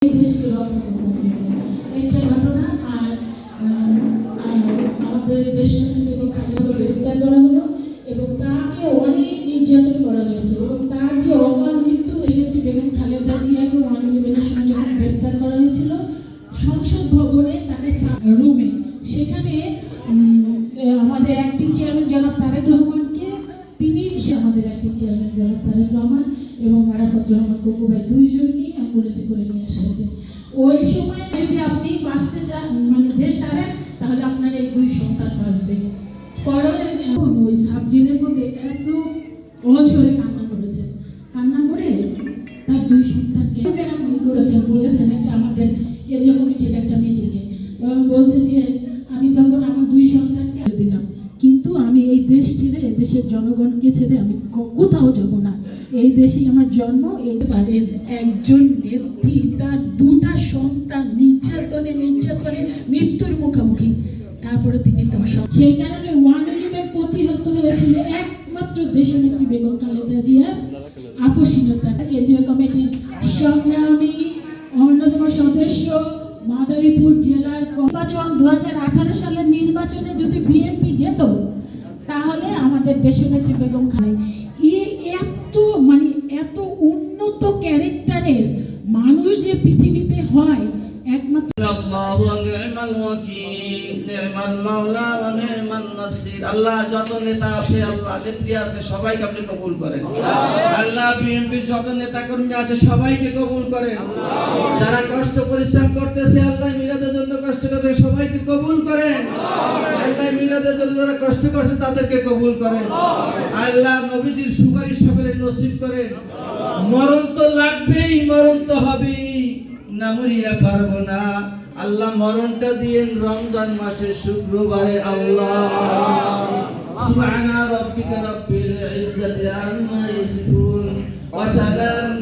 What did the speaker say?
দেশকে রক্ষা করবার জন্য একটা ঘটনা। আর আমাদের দেশের বেগম খালেদা গ্রেপ্তার করা হলো এবং তাকে অনেক নির্যাতন করা হয়েছে এবং তার যে অকাল মৃত্যু, এক্ষেত্রে বেগম খালেদা জিয়াকে 111-এর সময় যখন গ্রেপ্তার করা হয়েছিল সংসদ ভবনে তাকে রুমে, সেখানে আমাদের অ্যাক্টিং চেয়ারম্যান জনাব তারেক রহমানকে আমাদের অ্যাক্টিং চেয়ারম্যান জনাব তারেক রহমান এবং আরাফাত রহমান কোকো ভাই দুইজনকেই অ্যাম্বুলেন্সে করে নিয়ে আসা হয়েছে। ওই সময় যদি আপনি বাঁচতে চান, মানে দেশ ছাড়েন, তাহলে আপনার এই দুই সন্তান বাঁচবে। পরে ওই সাবজেক্টের মধ্যে এত অঝরে কান্না করেছে, কান্না করে তার দুই সন্তানকে করেছেন, বলেছেন একটা আমাদের কেন্দ্রীয় কমিটির একটা মিটিংয়ে, এবং বলছে যে আমি তখন আমার দুই সন্তানকে দিলাম, কিন্তু আমি এই দেশ ছেড়ে, দেশের জনগণকে ছেড়ে আমি কোথাও যাব না, এই দেশেই আমার জন্ম। এই পারেন একজন নেত্রী তার দুটা সন্তান নির্যাতনে মৃত্যুর মুখোমুখি, তারপরে তিনি তো সেই কারণে 111 প্রতিহত হয়েছিল একমাত্র দেশনেত্রী বেগম খালেদা জিয়ার আপসীনতা। কেন্দ্রীয় কমিটির সংগ্রামী অন্যতম সদস্য, মাদারীপুর জেলার নির্বাচন 2018 সালের নির্বাচনে যদি বিএনপি যেত তাহলে আমাদের দেশনেত্রী বেগম খালেদা এত উন্নত ক্যারেক্টারের মানুষ যে পৃথিবীতে হয় একমাত্র আল্লাহ যত নেতা আছে, আল্লাহ নেত্রী আছে, সবাইকে আপনি কবুল করেন। আল্লাহ বিএনপির যত নেতা কর্মী আছে সবাইকে কবুল করেন। যারা কষ্ট পরিশ্রম করতেছে, আল্লাহ মিলাদের জন্য কষ্ট করছে, সবাইকে কবুল করেন। আল্লাহ মিলাদের জন্য যারা কষ্ট করছে তাদেরকে কবুল করেন। আল্লাহ নবীজির সুপারিশ সকলের নসিব করেন। মরণ তো লাগবেই, মরণ তো হবেই, না মরিয়া পারবো না। আল্লাহ মরণটা দিয়েন রমজান মাসের শুক্রবারে। আল্লাহ সুবহানা রাব্বিকা রাব্বিল ইজ্জাতি আম্মা ইয়াসিফুন ওয়া সালামুন